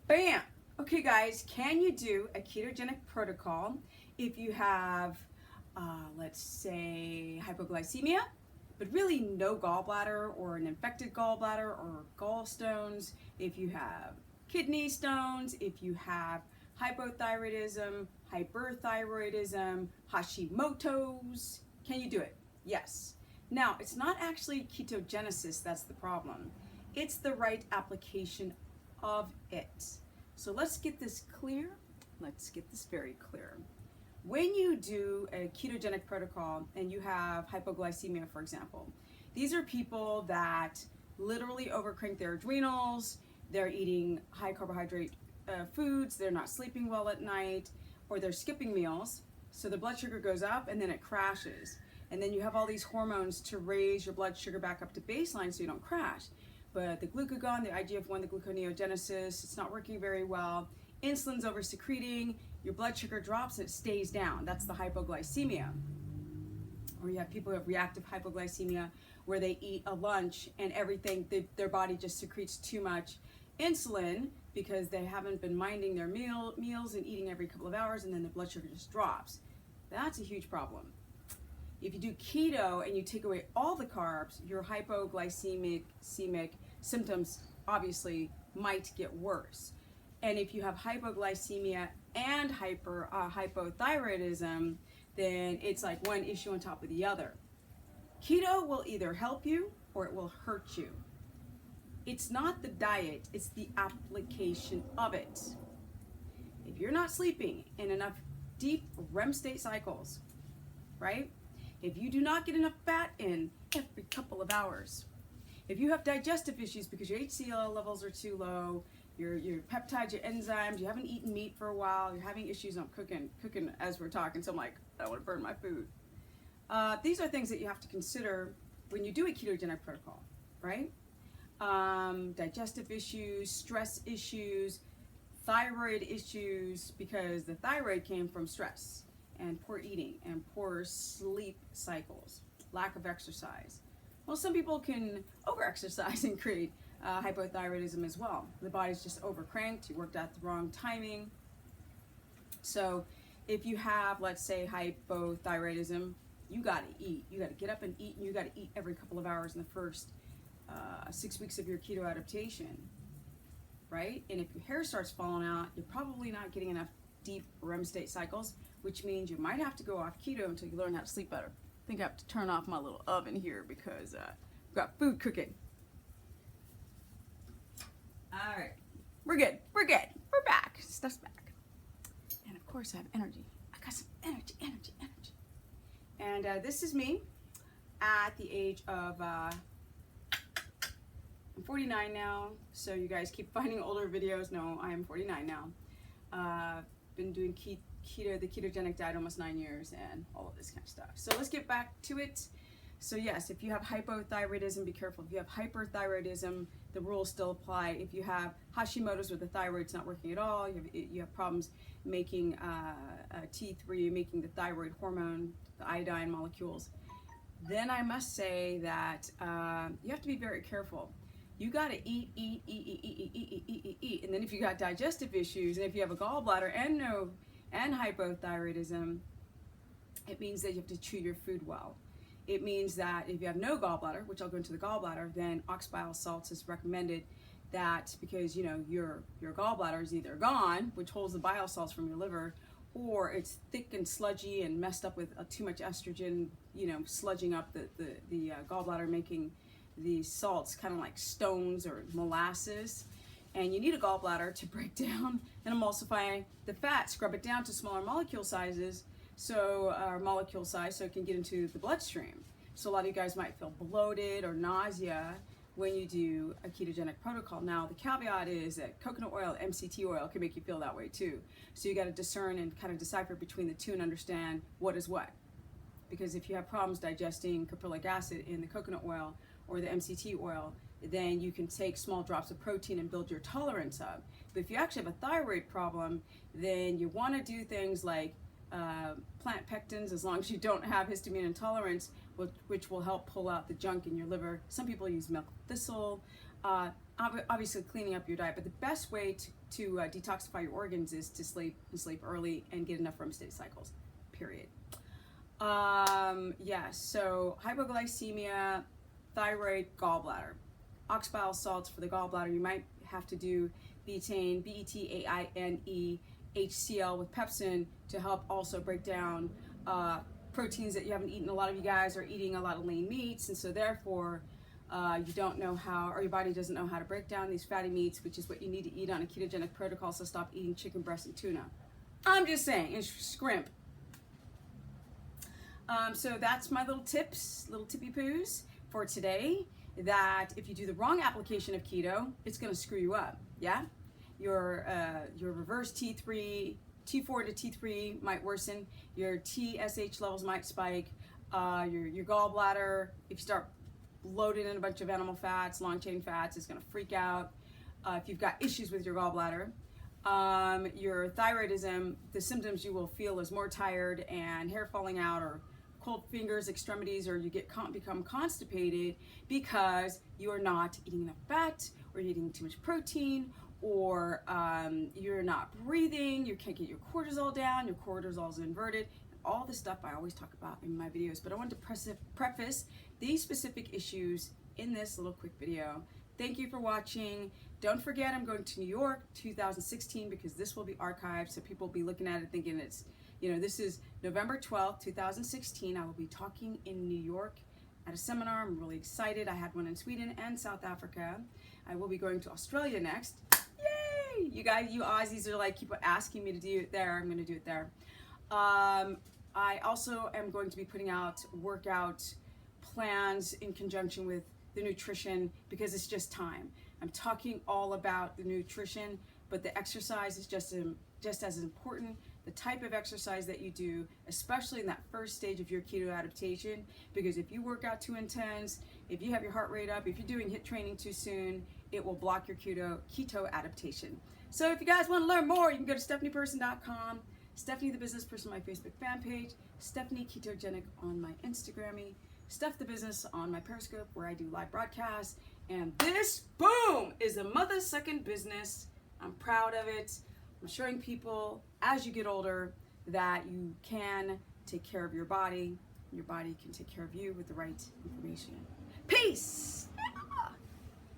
Bam! Okay guys, can you do a ketogenic protocol if you have, let's say, hypoglycemia, but really no gallbladder or an infected gallbladder or gallstones, if you have kidney stones, if you have hypothyroidism, hyperthyroidism, Hashimoto's, can you do it? Yes. Now, it's not actually ketogenesis that's the problem. It's the right application of it. So let's get this clear. Let's get this very clear. When you do a ketogenic protocol and you have hypoglycemia, for example, these are people that literally overcrank their adrenals, they're eating high carbohydrate foods, they're not sleeping well at night, or they're skipping meals, so the blood sugar goes up and then it crashes. And then you have all these hormones to raise your blood sugar back up to baseline so you don't crash. But the glucagon, the IGF-1, the gluconeogenesis, it's not working very well. Insulin's over-secreting, your blood sugar drops and it stays down. That's the hypoglycemia. Or you have people who have reactive hypoglycemia where they eat a lunch and everything, their body just secretes too much insulin because they haven't been minding their meals and eating every couple of hours, and then the blood sugar just drops. That's a huge problem. If you do keto and you take away all the carbs, your hypoglycemic symptoms obviously might get worse. And if you have hypoglycemia and hypothyroidism, then it's like one issue on top of the other. Keto will either help you or it will hurt you. It's not the diet, it's the application of it. If you're not sleeping in enough deep REM state cycles, right? If you do not get enough fat in every couple of hours, if you have digestive issues because your HCl levels are too low, your peptides, your enzymes, you haven't eaten meat for a while, you're having issues on cooking as we're talking, so I'm like, I don't want to burn my food. These are things that you have to consider when you do a ketogenic protocol, right? Digestive issues, stress issues, thyroid issues, because the thyroid came from stress and poor eating and poor sleep cycles, lack of exercise. Well, some people can over-exercise and create hypothyroidism as well. The body's just overcranked, you worked out the wrong timing. So if you have, let's say, hypothyroidism, you gotta eat. You gotta get up and eat, and you gotta eat every couple of hours in the first 6 weeks of your keto adaptation, right? And if your hair starts falling out, you're probably not getting enough deep REM state cycles, which means you might have to go off keto until you learn how to sleep better. I think I have to turn off my little oven here because I've got food cooking. All right, we're good, we're back, stuff's back. And of course I have energy. I got some energy. And this is me at the age of, I'm 49 now, so you guys keep finding older videos. No, I am 49 now. Been doing keto, the ketogenic diet, almost 9 years, and all of this kind of stuff. So let's get back to it. So yes, if you have hypothyroidism, be careful. If you have hyperthyroidism, the rules still apply. If you have Hashimoto's where the thyroid's not working at all, you have problems making T3, making the thyroid hormone, the iodine molecules, then I must say that you have to be very careful. You got to eat. And then if you got digestive issues, and if you have a gallbladder and hypothyroidism, it means that you have to chew your food well. It means that if you have no gallbladder, which I'll go into the gallbladder, then ox bile salts is recommended, that because your gallbladder is either gone, which holds the bile salts from your liver, or it's thick and sludgy and messed up with too much estrogen, sludging up the gallbladder, making the salts kind of like stones or molasses. And you need a gallbladder to break down and emulsify the fat, scrub it down to smaller molecule size, so it can get into the bloodstream. So a lot of you guys might feel bloated or nausea when you do a ketogenic protocol. Now, the caveat is that coconut oil, MCT oil, can make you feel that way too. So you got to discern and kind of decipher between the two and understand what is what. Because if you have problems digesting caprylic acid in the coconut oil or the MCT oil, then you can take small drops of protein and build your tolerance up. But if you actually have a thyroid problem, then you want to do things like plant pectins, as long as you don't have histamine intolerance, which will help pull out the junk in your liver. Some people use milk thistle. obviously cleaning up your diet, but the best way to detoxify your organs is to sleep and sleep early and get enough REM state cycles, period. Yeah, so hypoglycemia, thyroid, gallbladder. Ox bile salts for the gallbladder. You might have to do betaine, B-E-T-A-I-N-E, HCl with pepsin to help also break down proteins that you haven't eaten. A lot of you guys are eating a lot of lean meats, and so therefore you don't know how, or your body doesn't know how to break down these fatty meats, which is what you need to eat on a ketogenic protocol, so stop eating chicken breast and tuna. I'm just saying, and scrimp. So that's my little tips, little tippy poos for today, that if you do the wrong application of keto, it's going to screw you up. Yeah, your reverse T4 to T3 might worsen, your TSH levels might spike, your gallbladder, if you start loading in a bunch of animal fats, long chain fats, it's going to freak out. If you've got issues with your gallbladder, your thyroidism, the symptoms you will feel is more tired and hair falling out, or cold fingers, extremities, or you become constipated because you are not eating enough fat, or you're eating too much protein, or you're not breathing, you can't get your cortisol down, your cortisol is inverted, all the stuff I always talk about in my videos. But I wanted to preface these specific issues in this little quick video. Thank you for watching. Don't forget, I'm going to New York 2016, because this will be archived, so people will be looking at it thinking it's, you know, this is November 12th, 2016. I will be talking in New York at a seminar. I'm really excited. I had one in Sweden and South Africa. I will be going to Australia next. Yay! You guys, you Aussies are like, keep asking me to do it there. I'm going to do it there. I also am going to be putting out workout plans in conjunction with the nutrition, because it's just time. I'm talking all about the nutrition, but the exercise is just as important. The type of exercise that you do, especially in that first stage of your keto adaptation, because if you work out too intense, if you have your heart rate up, if you're doing HIIT training too soon, it will block your keto adaptation. So if you guys want to learn more, you can go to stephanieperson.com, Stephanie the Business Person on my Facebook fan page, Stephanie Ketogenic on my Instagrammy, Steph the Business on my Periscope, where I do live broadcasts. And this, boom, is a mother-sucking business. I'm proud of it. I'm showing people, as you get older, that you can take care of your body. Your body can take care of you with the right information. Peace!